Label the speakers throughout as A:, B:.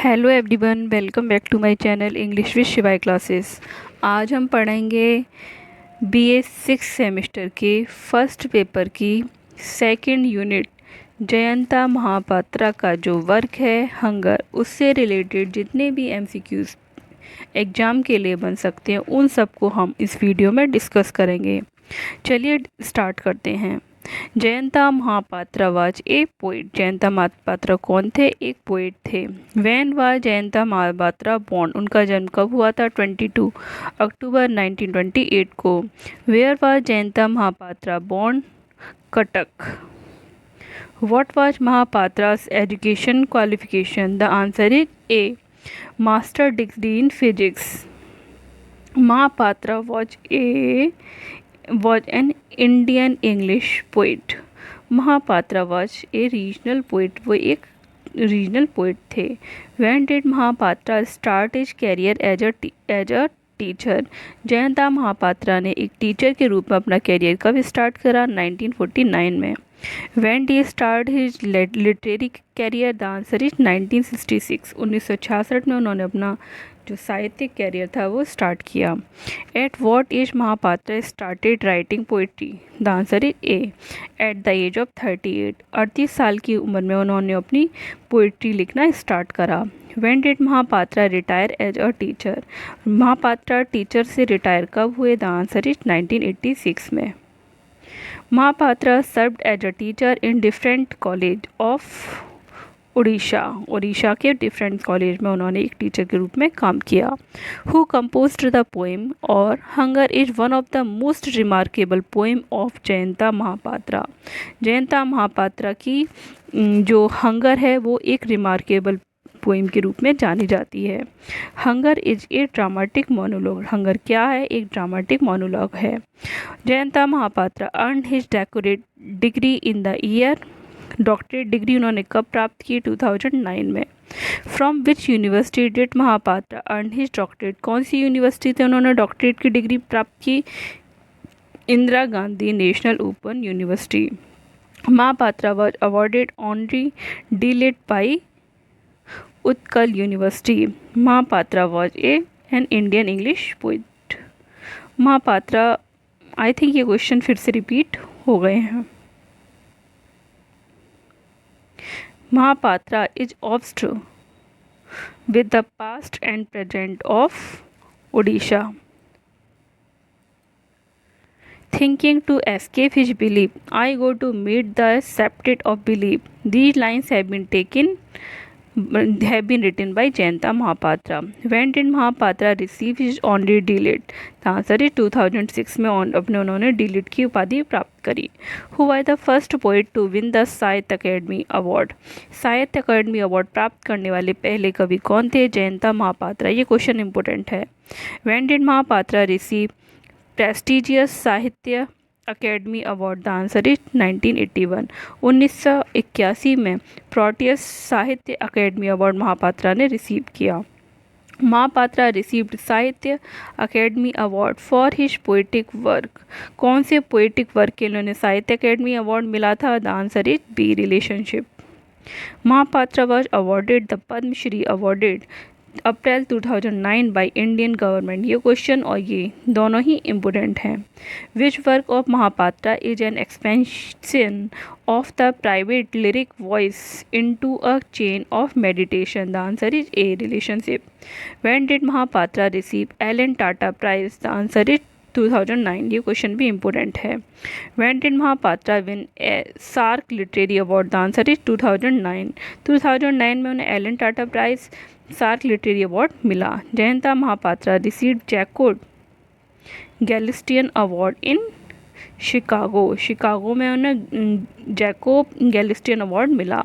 A: Hello everyone, welcome back to my channel English with Shivay classes. आज हम पढ़ेंगे BA 6 semester के फर्स्ट पेपर की सेकंड यूनिट जयंता महापात्रा का जो वर्क है हंगर, उससे रिलेटेड जितने भी एमसीक्यूज एग्ज़ाम के लिए बन सकते हैं उन सबको हम इस वीडियो में डिस्कस करेंगे। चलिए स्टार्ट करते हैं। Jayanta Mahapatra was a poet. Jayanta Mahapatra कौन थे? एक पोइट थे। When was Jayanta Mahapatra born. उनका जन्म कब हुआ था? 22 अक्टूबर 1928 को। Where was Jayanta Mahapatra born? Cuttack. What was Mahapatra's education qualification? The answer is A master degree in physics. Mahapatra was an Indian English poet. Mahapatra was a regional poet. वो एक रीजनल पोइट थे। When did Mahapatra start his career as a teacher? Jayanta Mahapatra ने एक teacher के रूप में अपना career कब स्टार्ट करा? 1949 में। When did he start his literary career? The answer is 1966. 1966 में उन्होंने अपना जो साहित्यिक कैरियर था वो स्टार्ट किया। At what age Mahapatra started writing poetry? The answer is A at the age of 38। 38 साल की उम्र में उन्होंने अपनी पोइट्री लिखना स्टार्ट करा। When did Mahapatra retire as a teacher? Mahapatra teacher से रिटायर कब हुए? द आंसर इज 1986 में। Mahapatra served as a teacher in different college of Orissa के डिफरेंट कॉलेज में उन्होंने एक टीचर के रूप में काम किया। हु कंपोज्ड द पोएम और Hunger is one of the most remarkable poem of Jayanta Mahapatra? Jayanta Mahapatra की जो हंगर है वो एक रिमार्केबल पोएम के रूप में जानी जाती है। Hunger is a dramatic monologue. Hunger क्या है? एक ड्रामेटिक मोनोलॉग है। Jayanta Mahapatra earn his doctorate degree in the year? Doctorate degree उन्होंने कब प्राप्त की? 2009 में। From which university did Mahapatra earn his doctorate? कौन सी यूनिवर्सिटी से उन्होंने डॉक्टरेट की डिग्री प्राप्त की? Indira Gandhi National Open University. Mahapatra was awarded honorary DLitt by Utkal University. Mahapatra was an Indian English poet. Mahapatra, I think ये क्वेश्चन फिर से रिपीट हो गए हैं। Mahapatra is obsessed with the past and present of Odisha. Thinking to escape his belief, I go to meet the septet of belief. These lines have been written by Jayanta Mahapatra. When did Mahapatra receive his honorary D.Litt? The answer is 2006 में अपने उन्होंने D.Litt की उपाधि प्राप्त करी। Who was the first poet to win the साहित्य Akademi award? साहित्य Akademi award प्राप्त करने वाले पहले कवि कौन थे? जयंता महापात्रा। ये क्वेश्चन इंपॉर्टेंट है। When did Mahapatra receive prestigious Sahitya Akademi award? The answer is 1981। 1981 में प्रोटियस साहित्य अकेडमी अवार्ड महापात्रा ने रिसीव किया। महापात्रा रिसीव्ड साहित्य Akademi award for his poetic work. कौन से पोएटिक वर्क के लिए उन्हें साहित्य अकेडमी अवार्ड मिला था? The answer is B relationship. Mahapatra was awarded the Padma Shri awarded April 2009 by Indian government. ये क्वेश्चन और ये दोनों ही इम्पोर्टेंट हैं। Which work of Mahapatra is an expansion of the private lyric voice into a chain of meditation? The answer is A relationship. When did Mahapatra receive Allen Tate prize? The answer is 2009। ये question भी important है। When did Mahapatra win SAARC literary award? The answer is 2009। 2009 में उन्हें Allen Tate prize SAARC literary award मिला। Jayanta Mahapatra received Jacob Glatstein award in Chicago में उन्हें Jacob Glatstein award मिला।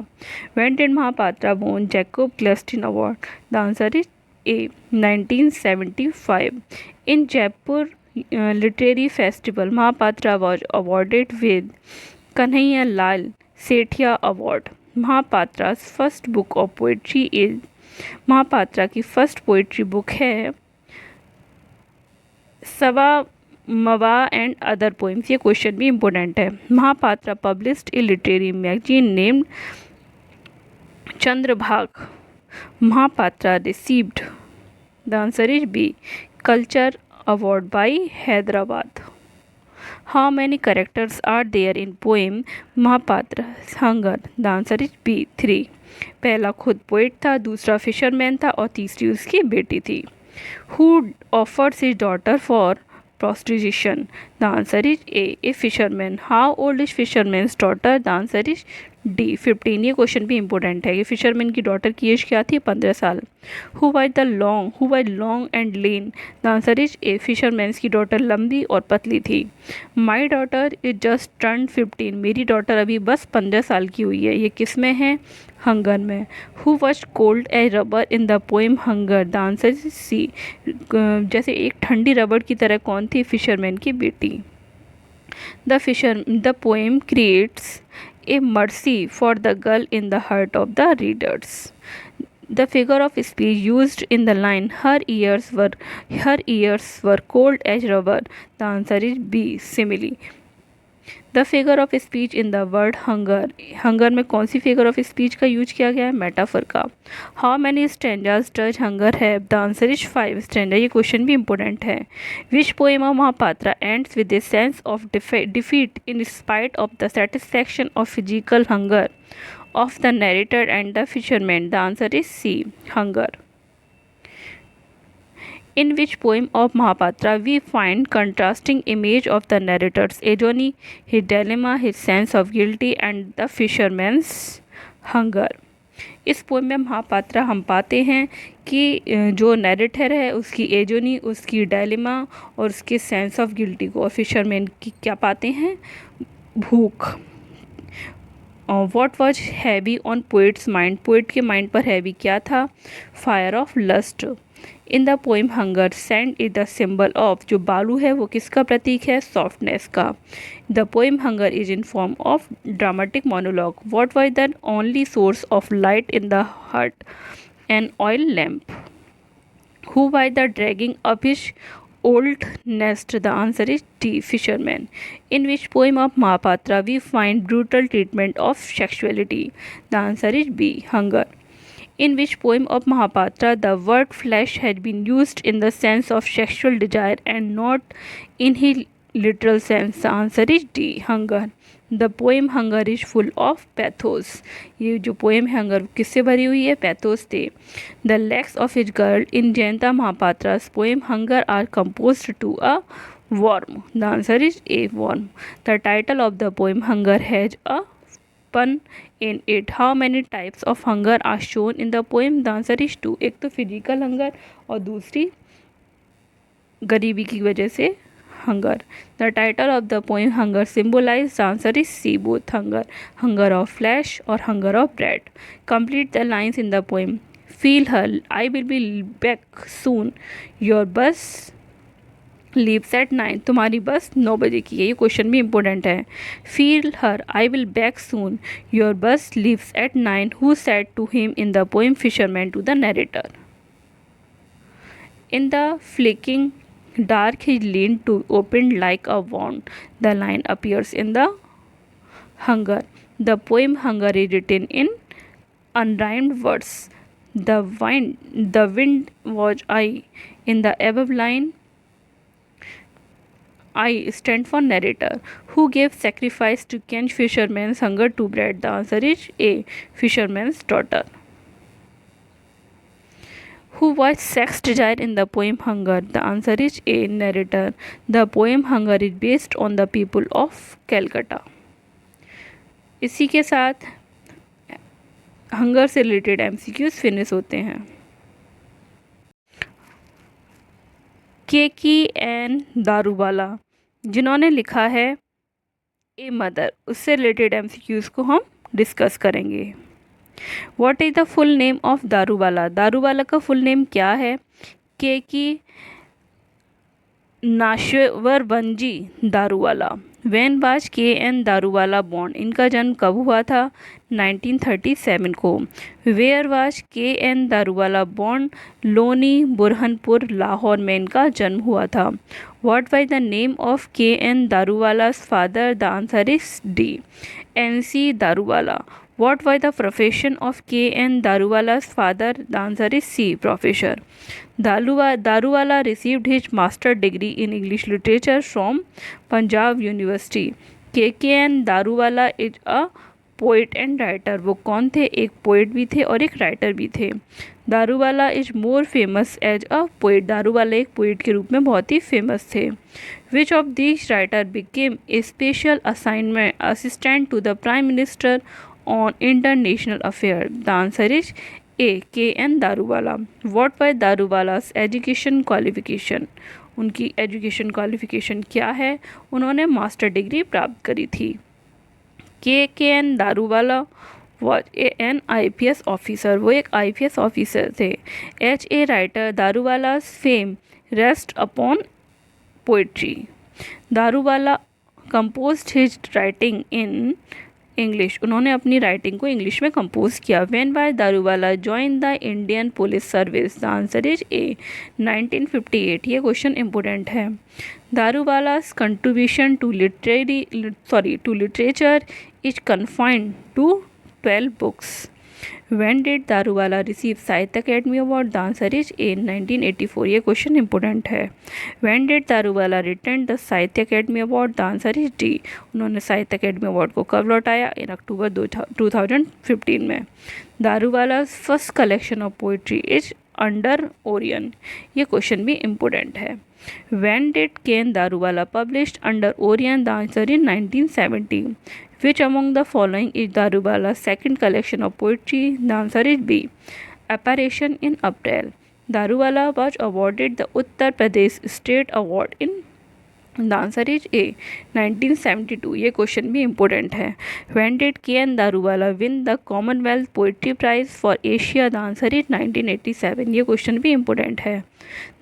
A: When did Mahapatra won Jacob Glatstein award? The answer is A 1975। In Jaipur literary festival Mahapatra was awarded with Kanhaiya Lal Sethia award. Mahapatra first book of poetry is? Mahapatra की first poetry book है Svayamvara and other poems. ये question भी important है। Mahapatra published a literary magazine named Chandrabhaga Mahapatra received? The answer is B. Culture Award by Hyderabad. How many characters are there in poem Mahapatra's Hunger? The answer is B. 3. पहला खुद poet था, दूसरा fisherman था और तीसरी उसकी बेटी थी. Who offers his daughter for prostitution? The answer is A fisherman. How old is fisherman's daughter? The answer is D 15. ये क्वेश्चन भी इंपॉर्टेंट है कि फिशरमैन की डॉटर की एज क्या थी? 15 साल. Who was long and lean? The answer is A fisherman's की डॉटर लंबी और पतली थी. My daughter is just turned 15. मेरी डॉटर अभी बस 15 साल की हुई है. ये किस में है? हंगर में. Who was cold as rubber in the poem Hunger? The answer is C. जैसे एक ठंडी रबड़ की तरह कौन थी? फिशरमैन की बेटी. The poem creates a mercy for the girl in the heart of the readers. The figure of speech used in the line her ears were cold as rubber. The answer is B simile. The figure of speech in the word hunger में कौन सी figure of speech का use किया गया है? Metaphor का. How many stanzas does hunger have? The answer is 5 stanza. ये question भी important है. Which poem of Mahapatra ends with a sense of defeat in spite of the satisfaction of physical hunger of the narrator and the fisherman? The answer is C. Hunger. In which poem of Mahapatra we find contrasting image of the narrator's agony, his dilemma, his sense of guilty and the fisherman's hunger? इस poem में महापात्रा हम पाते हैं कि जो narrator है उसकी एजोनी, उसकी डायलेमा और उसके सेंस ऑफ गिल्टी को, और फिशरमैन की क्या पाते हैं? भूख. What was heavy on poet's mind? Poet के माइंड पर हैवी क्या था? Fire of lust. In the poem hunger sand is the symbol of, जो बालू है वो किसका प्रतीक है? सॉफ्टनेस का. The poem hunger is in form of dramatic monologue. What was the only source of light in the hut? An oil lamp. Who was the dragging up his old nest? The answer is D fisherman. In which poem of Mahapatra we find brutal treatment of sexuality? The answer is B Hunger. In which poem of Mahapatra the word flesh had been used in the sense of sexual desire and not in his literal sense? The answer is D Hunger. The poem Hunger is full of pathos. ये जो poem है hunger किससे भरी हुई है? Pathos से. The legs of his girl in Jayanta Mahapatra's poem Hunger are composed to a worm. The answer is A worm. The title of the poem Hunger has a pun in it. How many types of hunger are shown in the poem? The answer is 2. एक तो physical hunger और दूसरी गरीबी की वजह से hunger. The title of the poem Hunger symbolizes. The answer is C both hunger. Hunger of flesh or hunger of bread. Complete the lines in the poem. Feel her, I will be back soon. Your bus leaves at 9. तुम्हारी बस 9 बजे की है. ये question भी important है. Feel her, I will back soon. Your bus leaves at 9. Who said to him in the poem Fisherman to the narrator? In the flicking dark he leaned to open like a wand. The line appears in the Hunger. The poem Hunger is written in unrhymed words. The wind was I. In the above line, I stand for narrator. Who gave sacrifice to quench fisherman's hunger to bread? The answer is A. Fisherman's daughter. Who was sex desire in the poem Hunger? The answer is A. Narrator. The poem Hunger is based on the people of Calcutta. इसी के साथ hunger से related MCQs finish होते हैं. KN Daruwalla जिन्होंने लिखा है a mother, उससे रिलेटेड MCQs को हम डिस्कस करेंगे. What is the full name of Daruwalla? Daruwalla का फुल नेम क्या है? Keki Nasserwanji Daruwalla. When was KN Daruwalla born? इनका जन्म कब हुआ था? 1937 को. Where was KN Daruwalla born? Loni Burhanpur Lahore में इनका जन्म हुआ था. What was the name of KN Daruwalla's father? The answer is D NC Daruwalla. What was the profession of K.N. Daruwala's father? The answer is C. Professor. Daruwala received his master degree in English literature from Punjab University. K.N. Daruwala is a poet and writer. वो कौन थे? एक poet भी थे और एक writer भी थे. Daruwalla is more famous as a poet. Daruwalla एक पोइट के रूप में बहुत ही फेमस थे. Which of this writer became a special assignment assistant to the prime minister on international affair? The answer is A. K.N. Daruwalla. What was Daruwalla's education qualification? उनकी education qualification क्या है? उन्होंने मास्टर डिग्री प्राप्त करी थी. K.N. Daruwalla was an IPS officer. वो एक IPS officer थे. As a writer Daruwalla's fame rest upon poetry. Daruwalla composed his writing in English. उन्होंने अपनी राइटिंग को इंग्लिश में कंपोज किया. When was Daruwalla join the Indian police service? The answer is A. 1958. ये question important है. Daruwalla's contribution to literature is confined to 12 books. When did Daruwalla receive Sahitya Akademi award? The answer is A. 1984. ये question important है. When did Daruwalla return the Sahitya Akademi award? The answer is D. उन्होंने Sahitya Akademi award को कब लौटाया? इन अक्टूबर 2015 में. Daruwalla first collection of poetry is under Orion. ये question भी important है. When did K.N. Daruwala published Under Orion? The answer is 1970. Which among the following is Daruwala's second collection of poetry? The answer is B. Apparition in April. Daruwala was awarded the Uttar Pradesh State Award in. The answer is A. 1972. ये question भी important है. When did K.N. Daruwala win the Commonwealth Poetry Prize for Asia? The answer is 1987. ये question भी important है.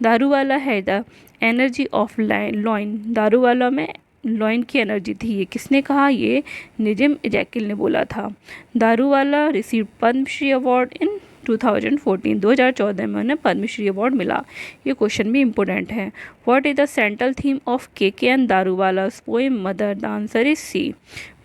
A: दारूवाला है the energy of lion. Daruwalla में lion की energy थी. ये किसने कहा? ये निजिम जैकिल ने बोला था. Daruwalla receive Padma Shri award in 2014. 2014 में उन्हें पद्मश्री अवार्ड मिला. ये क्वेश्चन भी इम्पोर्टेंट है. What is the central theme of K.N. Daruwalla's poem mother? The answer is C.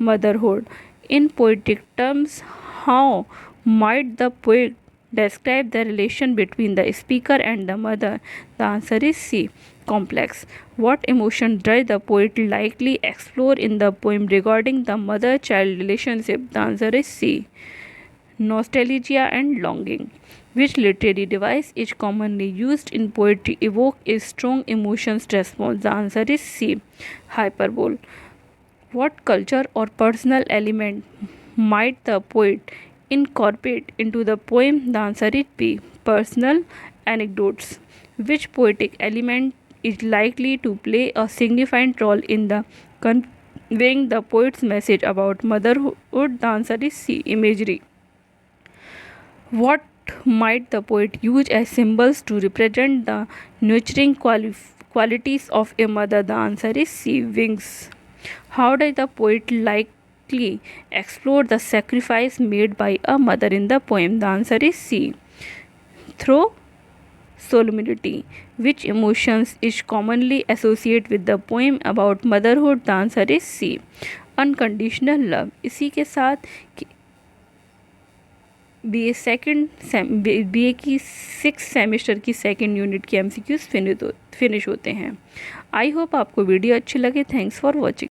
A: Motherhood. In poetic terms how might the poet describe the relation between the speaker and the mother? The answer is C. Complex. What emotion does the poet likely explore in the poem regarding the mother-child relationship? The answer is C. Nostalgia and longing. Which literary device is commonly used in poetry evoke a strong emotions response? The answer is C. Hyperbole. What culture or personal element might the poet incorporate into the poem? The answer is B. Personal anecdotes. Which poetic element is likely to play a significant role in the conveying the poet's message about motherhood? The answer is C. Imagery. What might the poet use as symbols to represent the nurturing qualities of a mother? The answer is C. Wings. How does the poet explore the sacrifice made by a mother in the poem? The answer is C. Through solemnity. Which emotions is commonly associated with the poem about motherhood? The answer is C. Unconditional love. इसी के साथ BA की 6 semester की second unit के MCQs finish होते हैं. I hope आपको video अच्छी लगे. Thanks for watching.